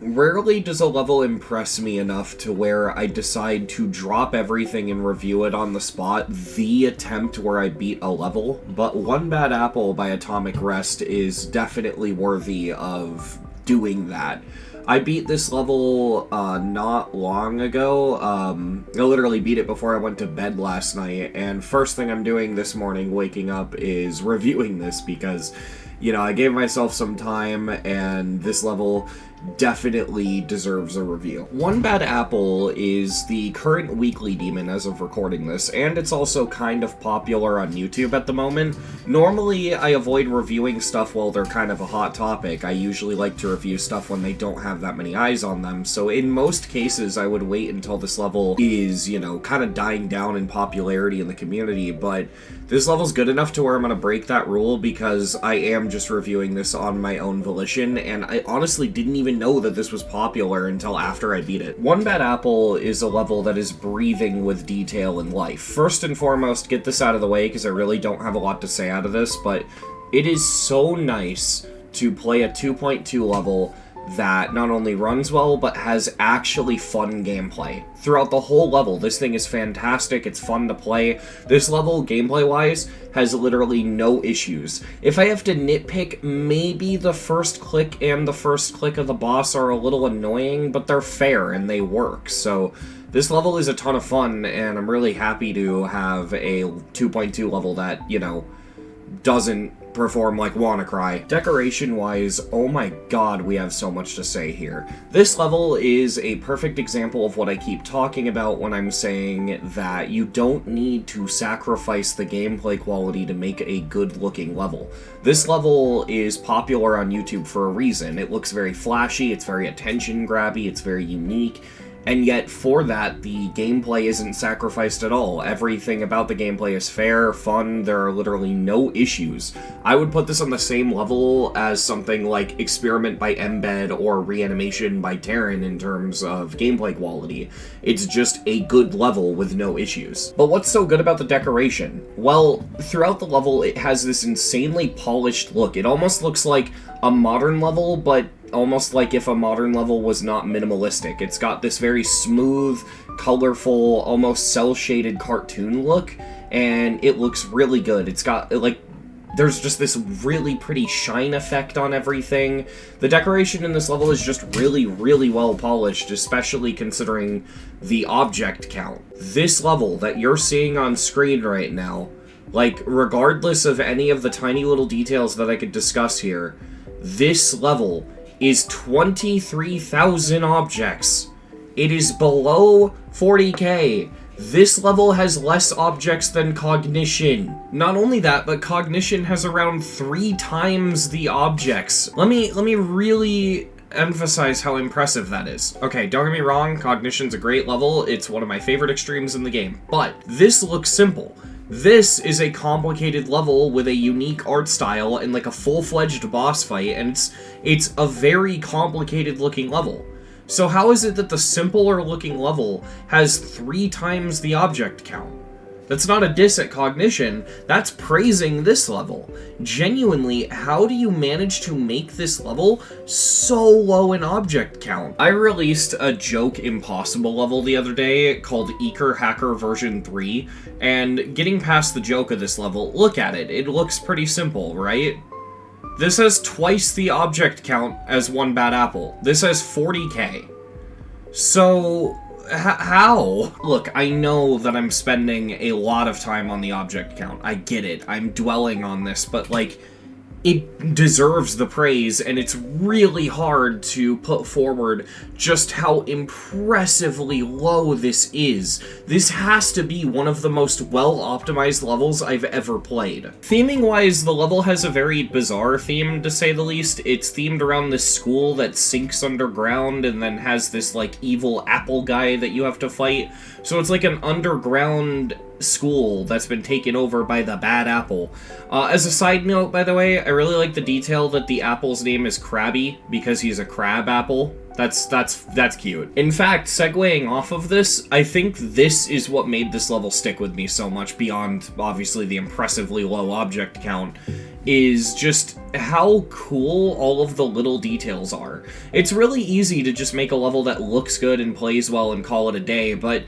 Rarely does a level impress me enough to where I decide to drop everything and review it on the spot, the attempt where I beat a level, but One Bad Apple by Atomic Rest is definitely worthy of doing that. I beat this level not long ago. I literally beat it before I went to bed last night, and first thing I'm doing this morning waking up is reviewing this because, you know, I gave myself some time, and this level definitely deserves a review. One Bad Apple is the current weekly demon as of recording this, and it's also kind of popular on YouTube at the moment. Normally, I avoid reviewing stuff while they're kind of a hot topic. I usually like to review stuff when they don't have that many eyes on them, so in most cases, I would wait until this level is, you know, kind of dying down in popularity in the community, but this level's good enough to where I'm going to break that rule because I am just reviewing this on my own volition, and I honestly didn't even know that this was popular until after I beat it. One Bad Apple is a level that is breathing with detail and life. First and foremost, get this out of the way because I really don't have a lot to say out of this, but it is so nice to play a 2.2 level that not only runs well, but has actually fun gameplay. Throughout the whole level, this thing is fantastic, it's fun to play. This level, gameplay-wise, has literally no issues. If I have to nitpick, maybe the first click and the first click of the boss are a little annoying, but they're fair and they work, so this level is a ton of fun, and I'm really happy to have a 2.2 level that, you know, doesn't perform like WannaCry. Decoration-wise, oh my god, we have so much to say here. This level is a perfect example of what I keep talking about when I'm saying that you don't need to sacrifice the gameplay quality to make a good-looking level. This level is popular on YouTube for a reason. It looks very flashy, it's very attention-grabby, it's very unique, and yet, for that, the gameplay isn't sacrificed at all. Everything about the gameplay is fair, fun, there are literally no issues. I would put this on the same level as something like Experiment by Embed or Reanimation by Terran in terms of gameplay quality. It's just a good level with no issues. But what's so good about the decoration? Well, throughout the level, it has this insanely polished look. It almost looks like a modern level, but almost like if a modern level was not minimalistic. It's got this very smooth, colorful, almost cel-shaded cartoon look, and it looks really good. It's got, like, there's just this really pretty shine effect on everything. The decoration in this level is just really, really well polished, especially considering the object count. This level that you're seeing on screen right now, like, regardless of any of the tiny little details that I could discuss here, this level is 23,000 objects. It is below 40k. This level has less objects than Cognition. Not only that, but Cognition has around 3 times the objects. Let me really emphasize how impressive that is. Okay, don't get me wrong, Cognition's a great level. It's one of my favorite extremes in the game. But this looks simple. This is a complicated level with a unique art style and like a full-fledged boss fight, and it's a very complicated looking level. So how is it that the simpler looking level has 3 times the object count? That's not a diss at Cognition, that's praising this level. Genuinely, how do you manage to make this level so low in object count? I released a Joke Impossible level the other day called Eker Hacker version 3, and getting past the joke of this level, look at it, it looks pretty simple, right? This has twice the object count as One Bad Apple. This has 40k. So how? Look, I know that I'm spending a lot of time on the object count. I get it. I'm dwelling on this, but, like, it deserves the praise, and it's really hard to put forward just how impressively low this is. This has to be one of the most well-optimized levels I've ever played. Theming-wise, the level has a very bizarre theme, to say the least. It's themed around this school that sinks underground and then has this, like, evil apple guy that you have to fight. So it's like an underground school that's been taken over by the Bad Apple. As a side note, by the way, I really like the detail that the apple's name is Krabby because he's a crab apple. That's cute. In fact, segueing off of this, I think this is what made this level stick with me so much, beyond, obviously, the impressively low object count, is just how cool all of the little details are. It's really easy to just make a level that looks good and plays well and call it a day, but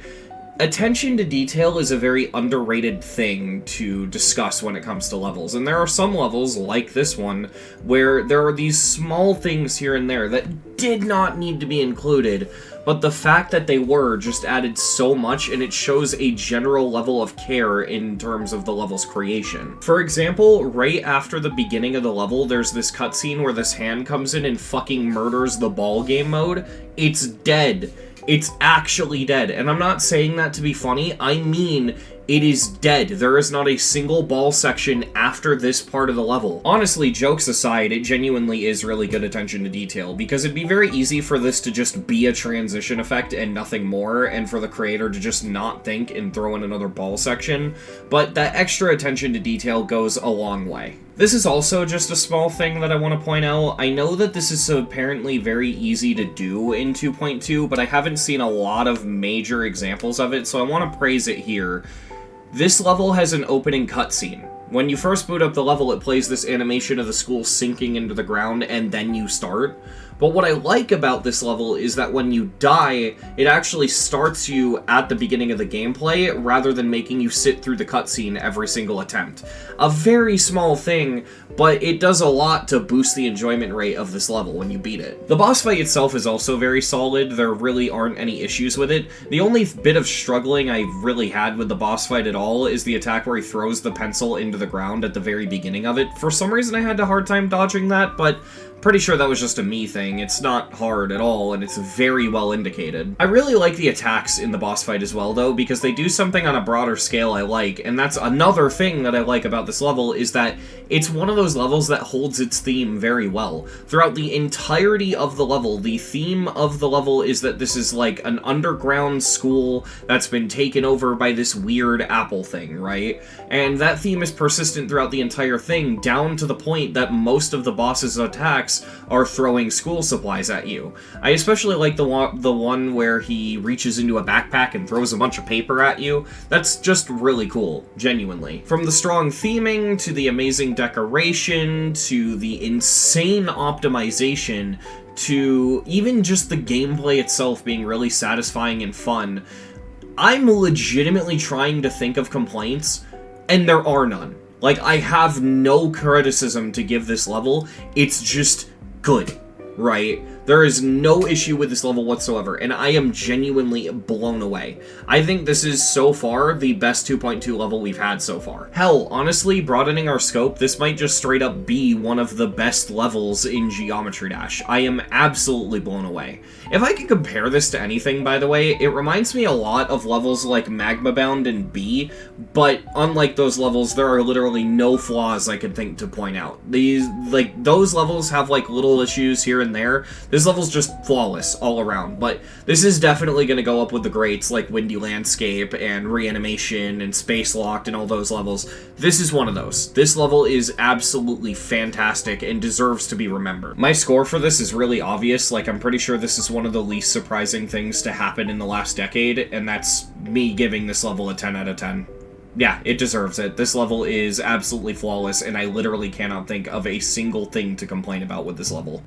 attention to detail is a very underrated thing to discuss when it comes to levels, and there are some levels, like this one, where there are these small things here and there that did not need to be included, but the fact that they were just added so much, and it shows a general level of care in terms of the level's creation. For example, right after the beginning of the level, there's this cutscene where this hand comes in and fucking murders the ball game mode. It's dead. It's actually dead, and I'm not saying that to be funny, I mean it is dead. There is not a single ball section after this part of the level. Honestly, jokes aside, it genuinely is really good attention to detail, because it'd be very easy for this to just be a transition effect and nothing more, and for the creator to just not think and throw in another ball section, but that extra attention to detail goes a long way. This is also just a small thing that I want to point out. I know that this is apparently very easy to do in 2.2, but I haven't seen a lot of major examples of it, so I want to praise it here. This level has an opening cutscene. When you first boot up the level, it plays this animation of the school sinking into the ground, and then you start. But what I like about this level is that when you die, it actually starts you at the beginning of the gameplay, rather than making you sit through the cutscene every single attempt. A very small thing, but it does a lot to boost the enjoyment rate of this level when you beat it. The boss fight itself is also very solid. There really aren't any issues with it. The only bit of struggling I really had with the boss fight at all is the attack where he throws the pencil into the ground at the very beginning of it. For some reason I had a hard time dodging that, but pretty sure that was just a me thing. It's not hard at all, and it's very well indicated. I really like the attacks in the boss fight as well, though, because they do something on a broader scale I like, and that's another thing that I like about this level, is that it's one of those levels that holds its theme very well. Throughout the entirety of the level, the theme of the level is that this is like an underground school that's been taken over by this weird apple thing, right? And that theme is persistent throughout the entire thing, down to the point that most of the boss's attacks are throwing school supplies at you. I especially like the one where he reaches into a backpack and throws a bunch of paper at you. That's just really cool, genuinely. From the strong theming, to the amazing decoration, to the insane optimization, to even just the gameplay itself being really satisfying and fun, I'm legitimately trying to think of complaints, and there are none. Like, I have no criticism to give this level, it's just good, right? There is no issue with this level whatsoever, and I am genuinely blown away. I think this is, so far, the best 2.2 level we've had so far. Hell, honestly, broadening our scope, this might just straight up be one of the best levels in Geometry Dash. I am absolutely blown away. If I could compare this to anything, by the way, it reminds me a lot of levels like Magma Bound and B, but unlike those levels, there are literally no flaws I could think to point out. Those levels have, like, little issues here and there. This level's just flawless all around, but this is definitely going to go up with the greats like Windy Landscape and Reanimation and Space Locked and all those levels. This is one of those. This level is absolutely fantastic and deserves to be remembered. My score for this is really obvious. Like, I'm pretty sure this is one of the least surprising things to happen in the last decade, and that's me giving this level a 10 out of 10. Yeah, it deserves it. This level is absolutely flawless, and I literally cannot think of a single thing to complain about with this level.